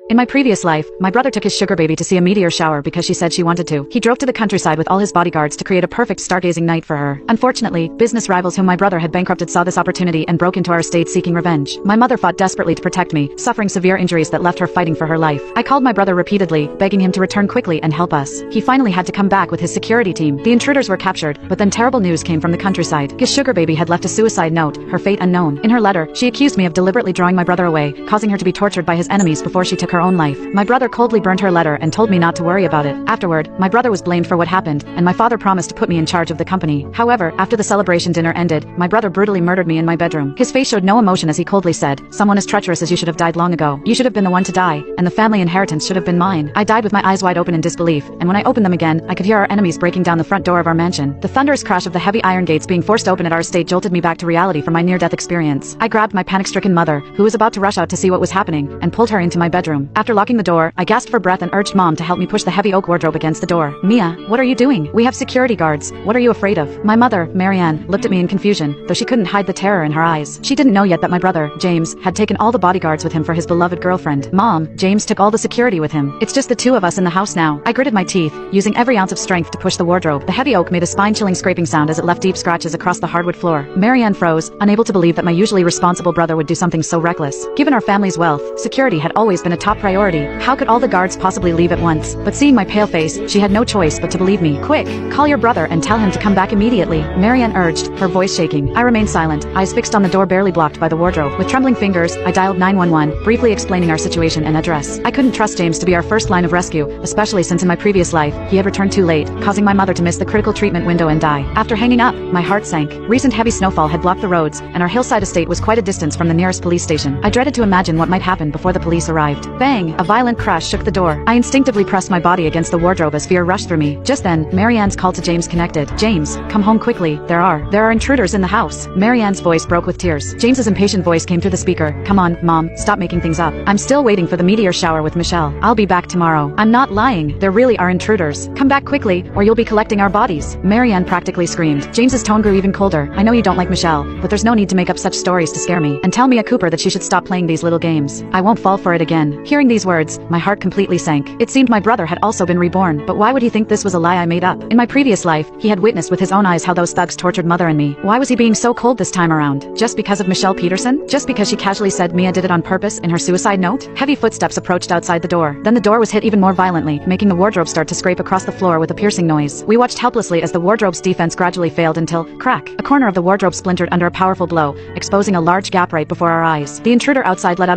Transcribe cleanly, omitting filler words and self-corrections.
In my previous life, my brother took his sugar baby to see a meteor shower because she said she wanted to. He drove to the countryside with all his bodyguards to create a perfect stargazing night for her. Unfortunately, business rivals whom my brother had bankrupted saw this opportunity and broke into our estate seeking revenge. My mother fought desperately to protect me, suffering severe injuries that left her fighting for her life. I called my brother repeatedly, begging him to return quickly and help us. He finally had to come back with his security team. The intruders were captured, but then terrible news came from the countryside. His sugar baby had left a suicide note, her fate unknown. In her letter, she accused me of deliberately drawing my brother away, causing her to be tortured by his enemies before she took her own life. My brother coldly burned her letter and told me not to worry about it. Afterward, my brother was blamed for what happened, and my father promised to put me in charge of the company. However, after the celebration dinner ended, my brother brutally murdered me in my bedroom. His face showed no emotion as he coldly said, "Someone as treacherous as you should have died long ago. You should have been the one to die, and the family inheritance should have been mine." I died with my eyes wide open in disbelief, and when I opened them again, I could hear our enemies breaking down the front door of our mansion. The thunderous crash of the heavy iron gates being forced open at our estate jolted me back to reality from my near-death experience. I grabbed my panic-stricken mother, who was about to rush out to see what was happening, and pulled her into my bedroom. After locking the door, I gasped for breath and urged Mom to help me push the heavy oak wardrobe against the door. "Mia, what are you doing? We have security guards. What are you afraid of?" My mother, Marianne, looked at me in confusion, though she couldn't hide the terror in her eyes. She didn't know yet that my brother, James, had taken all the bodyguards with him for his beloved girlfriend. "Mom, James took all the security with him. It's just the two of us in the house now." I gritted my teeth, using every ounce of strength to push the wardrobe. The heavy oak made a spine-chilling scraping sound as it left deep scratches across the hardwood floor. Marianne froze, unable to believe that my usually responsible brother would do something so reckless. Given our family's wealth, security had always been a top priority. How could all the guards possibly leave at once? But seeing my pale face, she had no choice but to believe me. "Quick, call your brother and tell him to come back immediately," Marianne urged, her voice shaking. I remained silent, eyes fixed on the door barely blocked by the wardrobe. With trembling fingers, I dialed 911, briefly explaining our situation and address. I couldn't trust James to be our first line of rescue, especially since in my previous life, he had returned too late, causing my mother to miss the critical treatment window and die. After hanging up, my heart sank. Recent heavy snowfall had blocked the roads, and our hillside estate was quite a distance from the nearest police station. I dreaded to imagine what might happen before the police arrived. Bang! A violent crash shook the door. I instinctively pressed my body against the wardrobe as fear rushed through me. Just then, Marianne's call to James connected. "James, come home quickly. There are intruders in the house." Marianne's voice broke with tears. James's impatient voice came through the speaker. "Come on, Mom, stop making things up. I'm still waiting for the meteor shower with Michelle. I'll be back tomorrow." "I'm not lying. There really are intruders. Come back quickly, or you'll be collecting our bodies," Marianne practically screamed. James's tone grew even colder. "I know you don't like Michelle, but there's no need to make up such stories to scare me. And tell Mia Cooper that she should stop playing these little games. I won't fall for it again." Hearing these words, my heart completely sank. It seemed my brother had also been reborn, but why would he think this was a lie I made up? In my previous life, he had witnessed with his own eyes how those thugs tortured Mother and me. Why was he being so cold this time around? Just because of Michelle Peterson? Just because she casually said Mia did it on purpose in her suicide note? Heavy footsteps approached outside the door. Then the door was hit even more violently, making the wardrobe start to scrape across the floor with a piercing noise. We watched helplessly as the wardrobe's defense gradually failed until, crack, a corner of the wardrobe splintered under a powerful blow, exposing a large gap right before our eyes. The intruder outside let out a